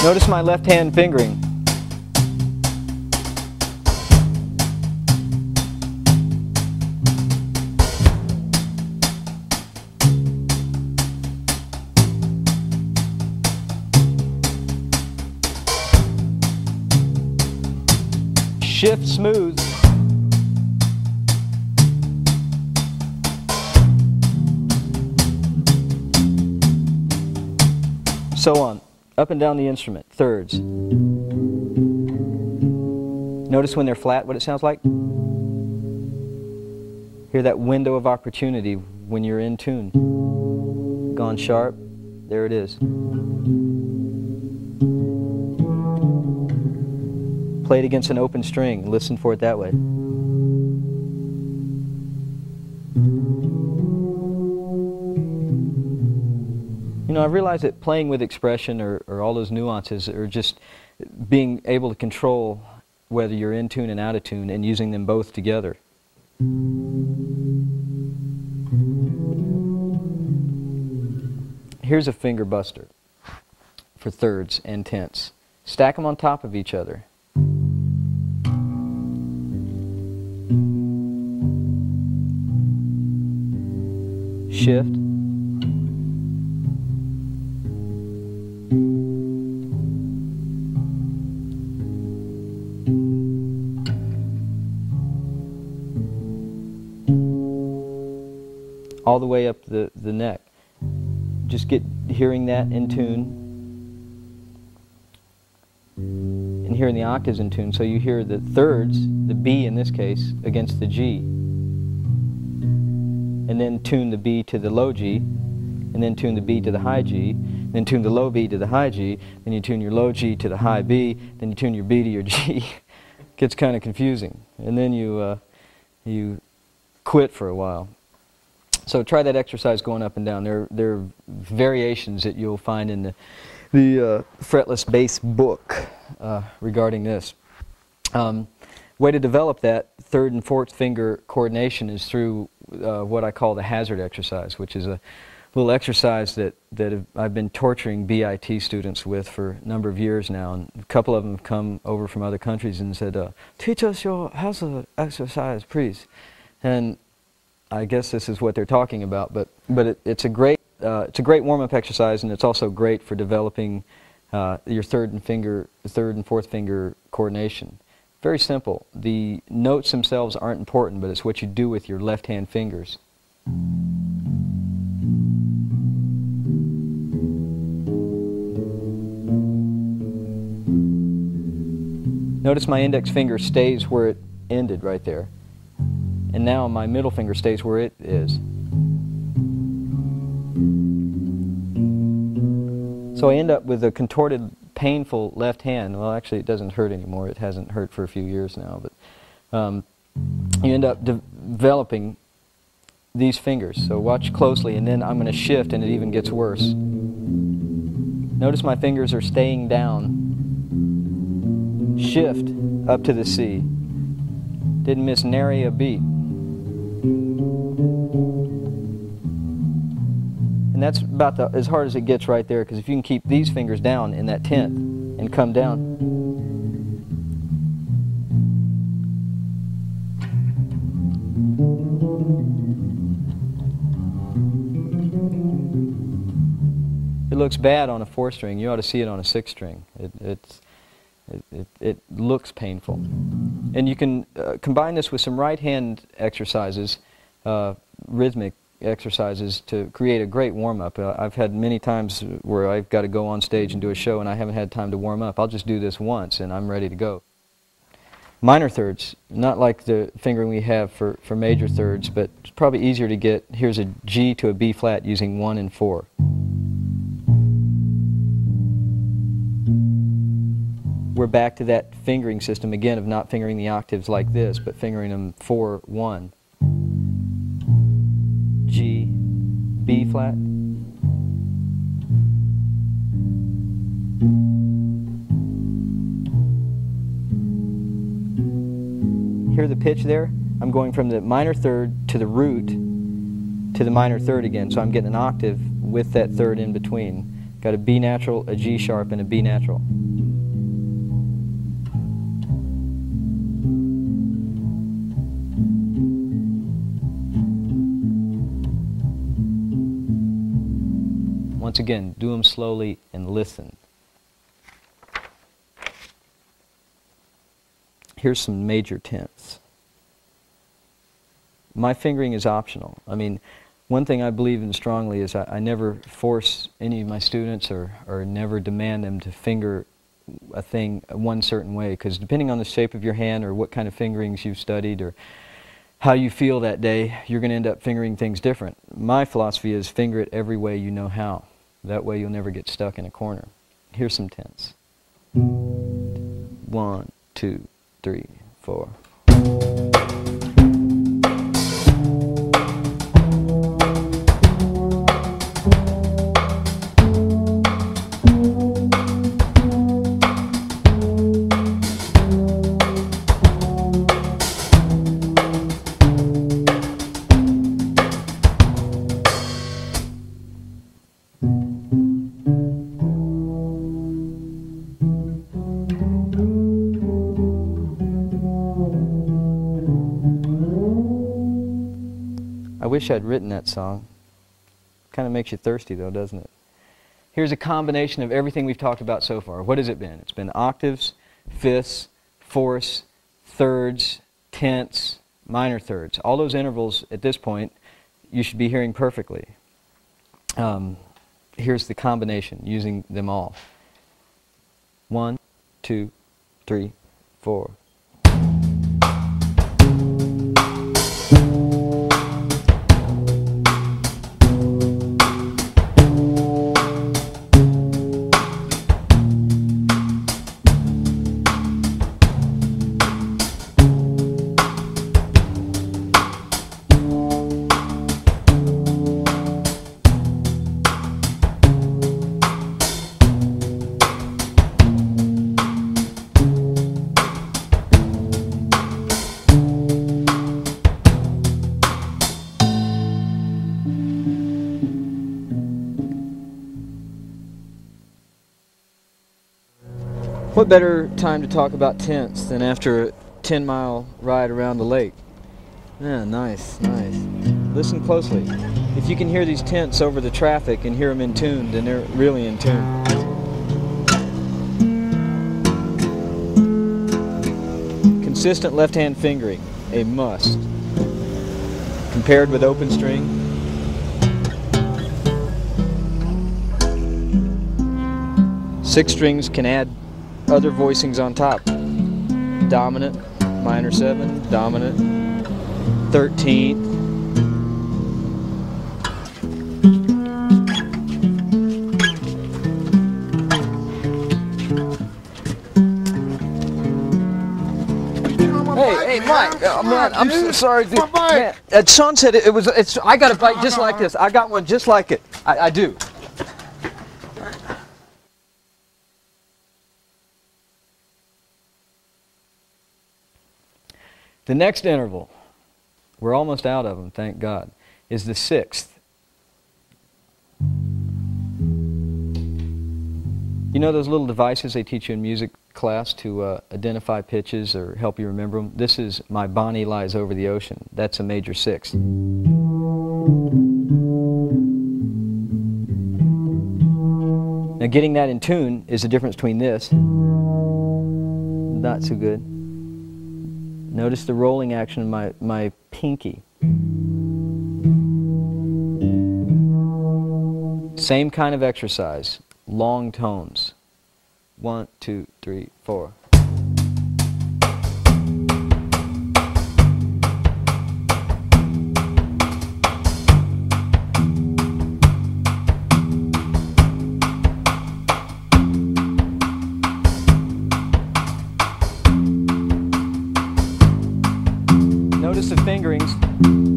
Notice my left hand fingering. Shift smooth. So on, up and down the instrument, thirds. Notice when they're flat what it sounds like? Hear that window of opportunity when you're in tune. Gone sharp, there it is. Play it against an open string, listen for it that way. You know, I realize that playing with expression or all those nuances or just being able to control whether you're in tune and out of tune and using them both together. Here's a finger buster for thirds and tenths. Stack them on top of each other. Shift. All the way up the neck. Just hearing that in tune and hearing the octaves in tune. So you hear the thirds, the B in this case, against the G. And then tune the B to the low G, and then tune the B to the high G, then tune the low B to the high G, then you tune your low G to the high B, then you tune your B to your G. Gets kind of confusing. And then you quit for a while. So try that exercise going up and down. There are variations that you'll find in the Fretless Bass book regarding this. Way to develop that third and fourth finger coordination is through what I call the hazard exercise, which is a little exercise that I've been torturing BIT students with for a number of years now. And a couple of them have come over from other countries and said, "Teach us your hazard exercise, please." And I guess this is what they're talking about, but it's a great warm-up exercise, and it's also great for developing your third and fourth finger coordination. Very simple. The notes themselves aren't important, but it's what you do with your left-hand fingers. Notice my index finger stays where it ended right there. And now my middle finger stays where it is. So I end up with a contorted, painful left hand. Well, actually it doesn't hurt anymore. It hasn't hurt for a few years now. But you end up developing these fingers. So watch closely, and then I'm going to shift, and it even gets worse. Notice my fingers are staying down. Shift up to the C. Didn't miss nary a beat. And that's about as hard as it gets right there, because if you can keep these fingers down in that 10th and come down. It looks bad on a 4-string. You ought to see it on a 6-string. It looks painful. And you can combine this with some right-hand exercises, rhythmic exercises, to create a great warm-up. I've had many times where I've got to go on stage and do a show and I haven't had time to warm up. I'll just do this once and I'm ready to go. Minor thirds, not like the fingering we have for major thirds, but it's probably easier to get. Here's a G to a B flat using 1 and 4. We're back to that fingering system again of not fingering the octaves like this, but fingering them 4, 1. G, B flat. Hear the pitch there? I'm going from the minor third to the root to the minor third again, so I'm getting an octave with that third in between. Got a B natural, a G sharp, and a B natural. Once again, do them slowly and listen. Here's some major tenths. My fingering is optional. I mean, one thing I believe in strongly is I never force any of my students or never demand them to finger a thing one certain way, because depending on the shape of your hand or what kind of fingerings you've studied or how you feel that day, you're going to end up fingering things different. My philosophy is finger it every way you know how. That way you'll never get stuck in a corner. Here's some tenths. 1, 2, 3, 4. I wish I'd written that song. Kind of makes you thirsty though, doesn't it? Here's a combination of everything we've talked about so far. What has it been? It's been octaves, fifths, fourths, thirds, tenths, minor thirds. All those intervals at this point you should be hearing perfectly. Here's the combination using them all. 1, 2, 3, 4. What better time to talk about tenths than after a 10-mile ride around the lake? Yeah, nice, nice. Listen closely. If you can hear these tenths over the traffic and hear them in tune, then they're really in tune. Consistent left-hand fingering, a must. Compared with open string, six strings can add other voicings on top. Dominant, minor 7, dominant, 13th. Hey, Mike, man, I'm so sorry, dude. Man, Sean said I got a bike just like this. I got one just like it. I do. The next interval, we're almost out of them, thank God, is the 6th. You know those little devices they teach you in music class to identify pitches or help you remember them? This is My Bonnie Lies Over the Ocean. That's a major 6th. Now getting that in tune is the difference between this, not so good. Notice the rolling action of my pinky. Same kind of exercise, long tones. 1, 2, 3, 4. Notice the fingerings.